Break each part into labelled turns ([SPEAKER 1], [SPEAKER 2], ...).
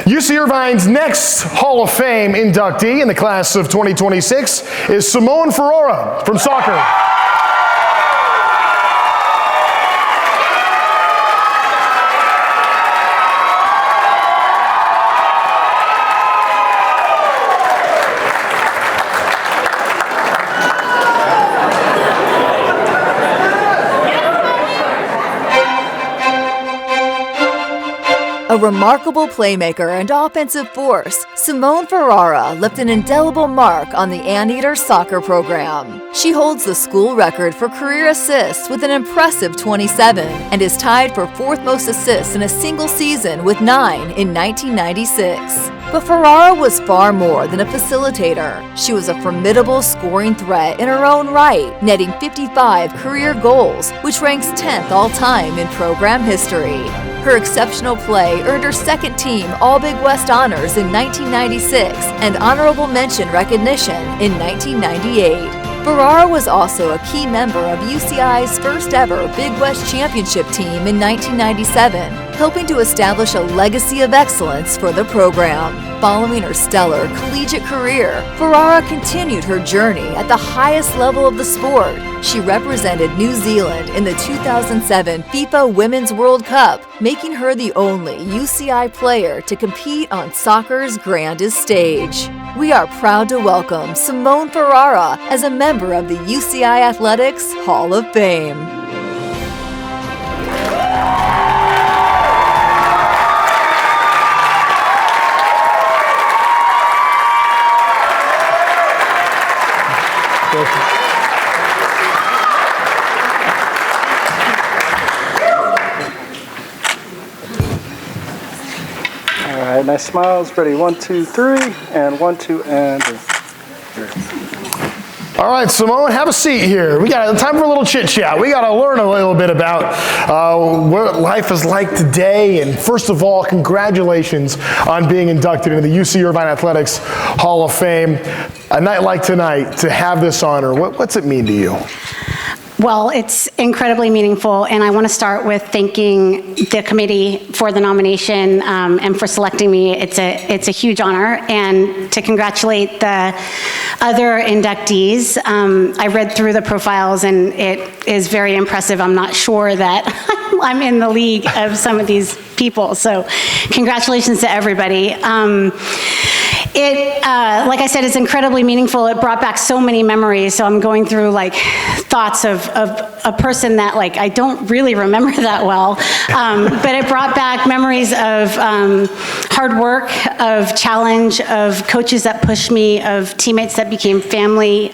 [SPEAKER 1] UC Irvine's next Hall of Fame inductee in the class of 2026 is Simone Ferrara from soccer.
[SPEAKER 2] A remarkable playmaker and offensive force, Simone Ferrara left an indelible mark on the Anteater soccer program. She holds the school record for career assists with an impressive 27 and is tied for fourth most assists in a single season with 9 in 1996. But Ferrara was far more than a facilitator. She was a formidable scoring threat in her own right, netting 55 career goals, which ranks 10th all-time in program history. Her exceptional play earned her second team All-Big West honors in 1996 and honorable mention recognition in 1998. Ferrara was also a key member of UCI's first ever Big West Championship team in 1997, helping to establish a legacy of excellence for the program. Following her stellar collegiate career, Ferrara continued her journey at the highest level of the sport. She represented New Zealand in the 2007 FIFA Women's World Cup, making her the only UCI player to compete on soccer's grandest stage. We are proud to welcome Simone Ferrara as a member of the UCI Athletics Hall of Fame.
[SPEAKER 3] All right, nice smiles. Ready, 1, 2, 3, and 1, 2, and 3.
[SPEAKER 1] All right, Simone, have a seat here. We got time for a little chit chat. We got to learn a little bit about what life is like today. And first of all, congratulations on being inducted into the UC Irvine Athletics Hall of Fame. A night like tonight, to have this honor, what's it mean to you?
[SPEAKER 4] Well, it's incredibly meaningful, and I want to start with thanking the committee for the nomination and for selecting me. It's a huge honor, and to congratulate the other inductees. I read through the profiles, and it is very impressive. I'm not sure that I'm in the league of some of these people, so congratulations to everybody. Like I said, it's incredibly meaningful. It brought back so many memories. So I'm going through like thoughts of a person that like I don't really remember that well. But it brought back memories of hard work, of challenge, of coaches that pushed me, of teammates that became family.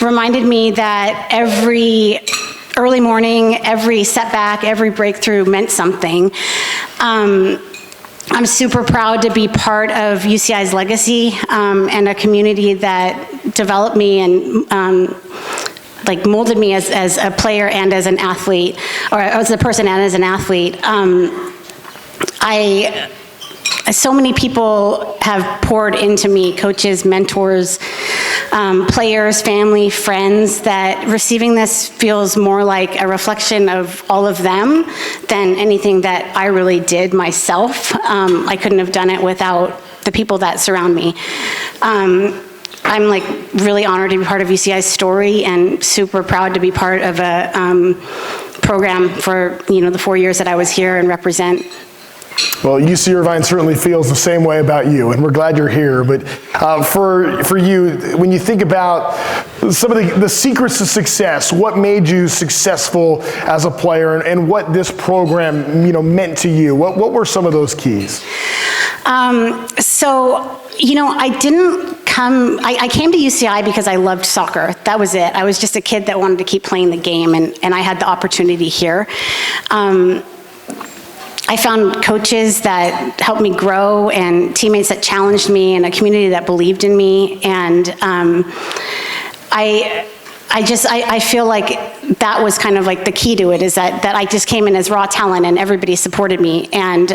[SPEAKER 4] Reminded me that every early morning, every setback, every breakthrough meant something. I'm super proud to be part of UCI's legacy and a community that developed me and like molded me as a player and as an athlete, or as a person and as an athlete. So many people have poured into me, coaches, mentors, players, family, friends, that receiving this feels more like a reflection of all of them than anything that I really did myself. I couldn't have done it without the people that surround me. I'm like really honored to be part of UCI's story and super proud to be part of a program for the 4 years that I was here and represent.
[SPEAKER 1] Well, UC Irvine certainly feels the same way about you, and we're glad you're here. But for you, when you think about some of the secrets to success, what made you successful as a player, and what this program meant to you, what were some of those keys? I came to UCI because I loved soccer. That was it. I was just a kid that wanted to keep playing the game, and I had the opportunity here. I found coaches that helped me grow and teammates that challenged me and a community that believed in me. And I feel like that was kind of like the key to it, is that I just came in as raw talent and everybody supported me and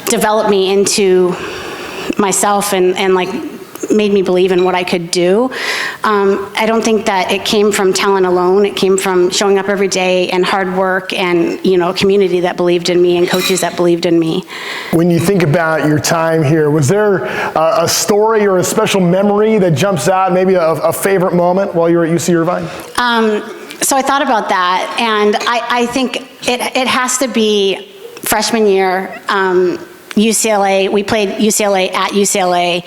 [SPEAKER 1] developed me into myself and like made me believe in what I could do.
[SPEAKER 4] I don't think that it came from talent alone. It came from showing up every day and hard work and, a community that believed in me and coaches that believed in me.
[SPEAKER 1] When you think about your time here, was there a story or a special memory that jumps out, maybe a favorite moment while you were at UC Irvine?
[SPEAKER 4] So I thought about that, and I think it has to be freshman year. UCLA, we played UCLA at UCLA.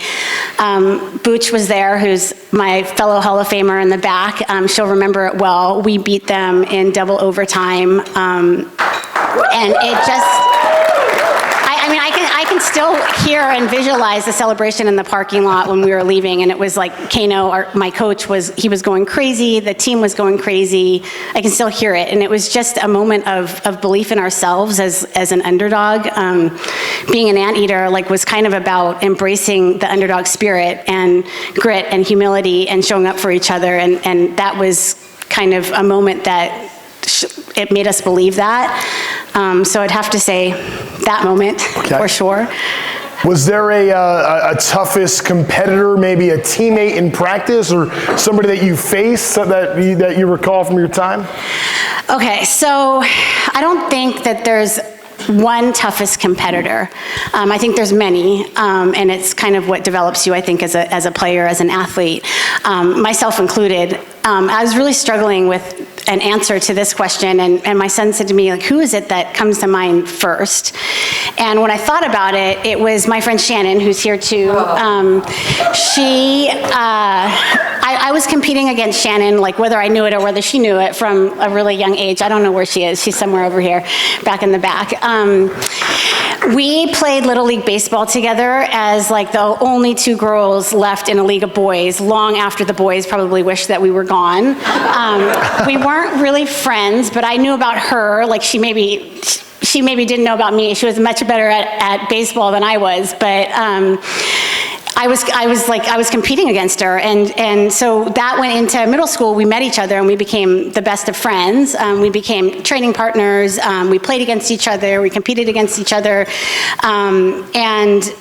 [SPEAKER 4] Booch was there, who's my fellow Hall of Famer in the back. She'll remember it well. We beat them in double overtime. And it just, I can still hear and visualize the celebration in the parking lot when we were leaving, and it was like Kano, my coach, he was going crazy, the team was going crazy. I can still hear it, and it was just a moment of belief in ourselves as an underdog. Being an anteater was kind of about embracing the underdog spirit and grit and humility and showing up for each other, and that was kind of a moment that it made us believe that. So I'd have to say that moment, for sure.
[SPEAKER 1] Was there a toughest competitor, maybe a teammate in practice, or somebody that you faced that you recall from your time?
[SPEAKER 4] Okay, so I don't think that there's one toughest competitor. I think there's many, and it's kind of what develops you, I think, as a player, as an athlete, myself included. I was really struggling with an answer to this question, and my son said to me, who is it that comes to mind first? And when I thought about it, it was my friend Shannon, who's here too. I was competing against Shannon, whether I knew it or whether she knew it, from a really young age. I don't know where she is. She's somewhere over here, back in the back. We played Little League Baseball together as the only two girls left in a league of boys, long after the boys probably wished that we were gone. We weren't really friends, but I knew about her. She maybe didn't know about me. She was much better at baseball than I was, but I was competing against her, and so that went into middle school. We met each other and we became the best of friends. We became training partners. We played against each other. We competed against each other, and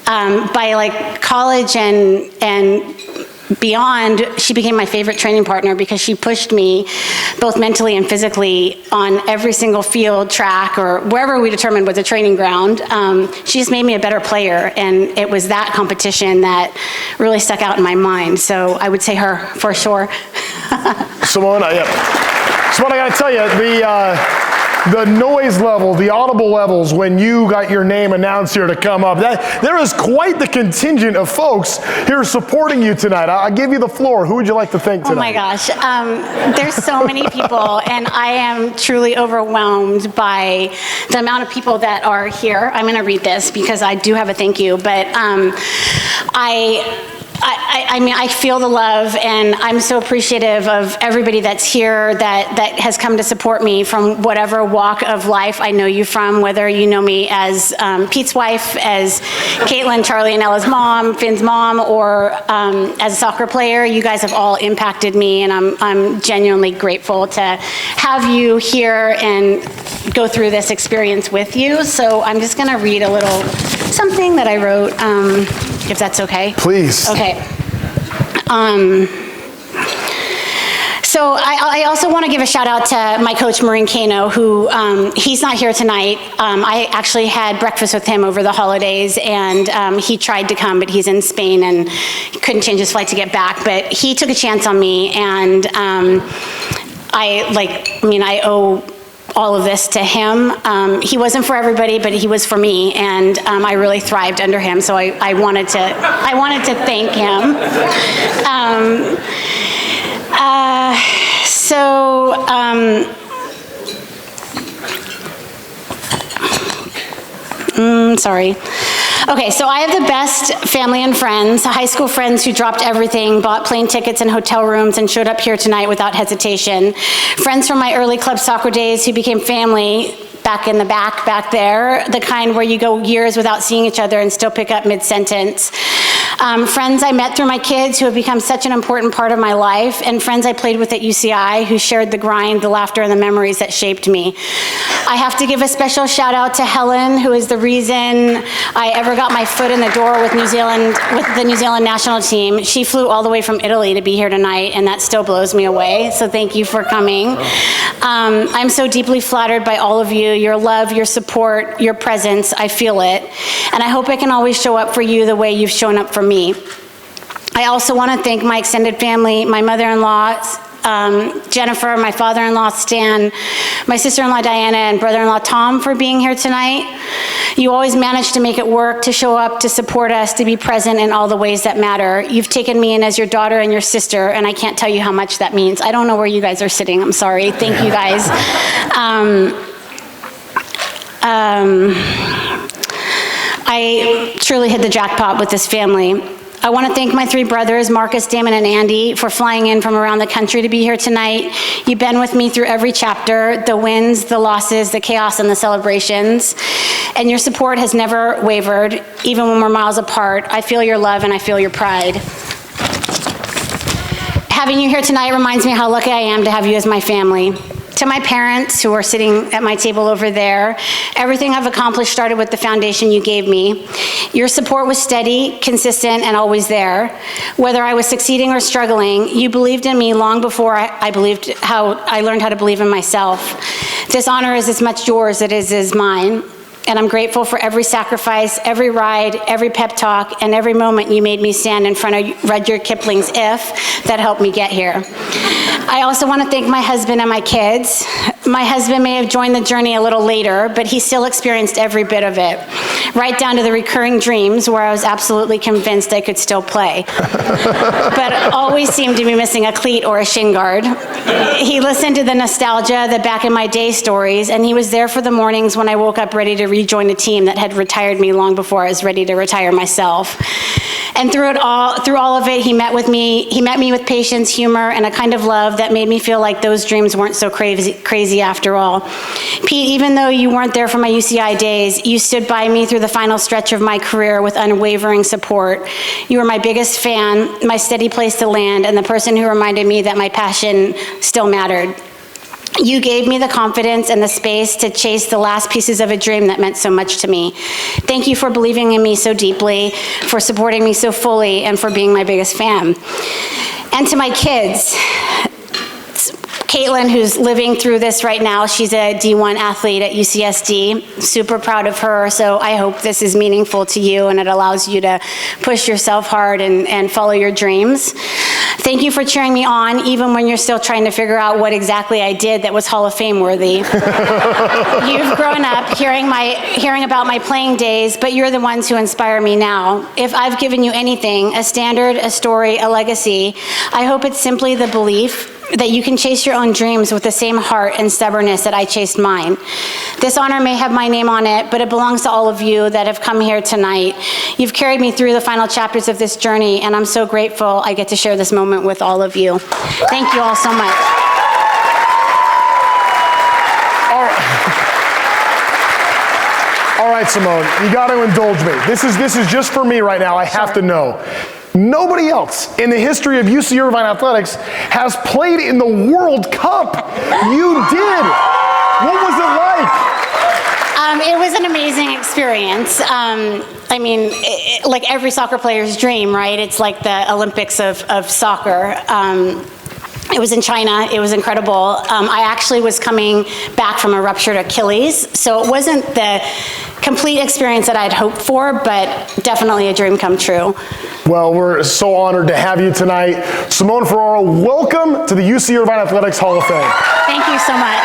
[SPEAKER 4] by college and beyond, she became my favorite training partner because she pushed me both mentally and physically on every single field, track, or wherever we determined was a training ground. She just made me a better player, and it was that competition that really stuck out in my mind. So I would say her, for sure.
[SPEAKER 1] Simone, I gotta tell you, the noise level, the audible levels when you got your name announced here to come up, there is quite the contingent of folks here supporting you tonight. I'll give you the floor. Who would you like to thank tonight?
[SPEAKER 4] Oh my gosh, there's so many people, and I am truly overwhelmed by the amount of people that are here. I'm gonna read this because I do have a thank you, but I feel the love, and I'm so appreciative of everybody that's here that has come to support me from whatever walk of life I know you from, whether you know me as Pete's wife, as Caitlin, Charlie, and Ella's mom, Finn's mom, or as a soccer player. You guys have all impacted me, and I'm genuinely grateful to have you here and go through this experience with you. So I'm just gonna read a little something that I wrote, if that's okay.
[SPEAKER 1] Please.
[SPEAKER 4] Okay. So I also want to give a shout out to my coach, Maureen Kano, who he's not here tonight. I actually had breakfast with him over the holidays, and he tried to come, but he's in Spain and he couldn't change his flight to get back. But he took a chance on me, and I owe all of this to him. He wasn't for everybody, but he was for me, and I really thrived under him. So I wanted to thank him. Sorry. Okay, so I have the best family and friends, high school friends who dropped everything, bought plane tickets and hotel rooms, and showed up here tonight without hesitation. Friends from my early club soccer days who became family back in the back there, the kind where you go years without seeing each other and still pick up mid-sentence. Friends I met through my kids who have become such an important part of my life, and friends I played with at UCI who shared the grind, the laughter, and the memories that shaped me. I have to give a special shout out to Helen, who is the reason I ever got my foot in the door with the New Zealand national team. She flew all the way from Italy to be here tonight, and that still blows me away, so thank you for coming. I'm so deeply flattered by all of you, your love, your support, your presence. I feel it, and I hope I can always show up for you the way you've shown up for me. I also want to thank my extended family, my mother-in-law, Jennifer, my father-in-law, Stan, my sister-in-law, Diana, and brother-in-law, Tom, for being here tonight. You always manage to make it work, to show up, to support us, to be present in all the ways that matter. You've taken me in as your daughter and your sister, and I can't tell you how much that means. I don't know where you guys are sitting. I'm sorry. Thank you, guys. I truly hit the jackpot with this family. I want to thank my three brothers, Marcus, Damon, and Andy, for flying in from around the country to be here tonight. You've been with me through every chapter, the wins, the losses, the chaos, and the celebrations. And your support has never wavered, even when we're miles apart. I feel your love and I feel your pride. Having you here tonight reminds me how lucky I am to have you as my family. To my parents, who are sitting at my table over there, everything I've accomplished started with the foundation you gave me. Your support was steady, consistent, and always there. Whether I was succeeding or struggling, you believed in me long before I learned how to believe in myself. This honor is as much yours as it is mine. And I'm grateful for every sacrifice, every ride, every pep talk, and every moment you made me stand in front of Rudyard Kipling's If that helped me get here. I also want to thank my husband and my kids. My husband may have joined the journey a little later, but he still experienced every bit of it, right down to the recurring dreams where I was absolutely convinced I could still play, but always seemed to be missing a cleat or a shin guard. He listened to the nostalgia, the back in my day stories, and he was there for the mornings when I woke up ready to rejoin a team that had retired me long before I was ready to retire myself. And through all of it, he met me with patience, humor, and a kind of love that made me feel like those dreams weren't so crazy after all. Pete, even though you weren't there for my UCI days, you stood by me through the final stretch of my career with unwavering support. You were my biggest fan, my steady place to land, and the person who reminded me that my passion still mattered. You gave me the confidence and the space to chase the last pieces of a dream that meant so much to me. Thank you for believing in me so deeply, for supporting me so fully, and for being my biggest fan. And to my kids, Caitlin, who's living through this right now, she's a D1 athlete at UCSD. Super proud of her, so I hope this is meaningful to you and it allows you to push yourself hard and follow your dreams. Thank you for cheering me on, even when you're still trying to figure out what exactly I did that was Hall of Fame worthy. You've grown up hearing about my playing days, but you're the ones who inspire me now. If I've given you anything, a standard, a story, a legacy, I hope it's simply the belief that you can chase your own dreams with the same heart and stubbornness that I chased mine. This honor may have my name on it, but it belongs to all of you that have come here tonight. You've carried me through the final chapters of this journey, and I'm so grateful I get to share this moment with all of you. Thank you all so much.
[SPEAKER 1] All right, Simone, you got to indulge me. This is just for me right now. I have to know. Nobody else in the history of UC Irvine athletics has played in the World Cup. You did. What was it like?
[SPEAKER 4] It was an amazing experience. I mean, like every soccer player's dream, right? It's like the Olympics of soccer. It was in China. It was incredible. I actually was coming back from a ruptured Achilles, so it wasn't the complete experience that I'd hoped for, but definitely a dream come true.
[SPEAKER 1] Well, we're so honored to have you tonight. Simone Ferrara, welcome to the UC Irvine Athletics Hall of Fame.
[SPEAKER 4] Thank you so much.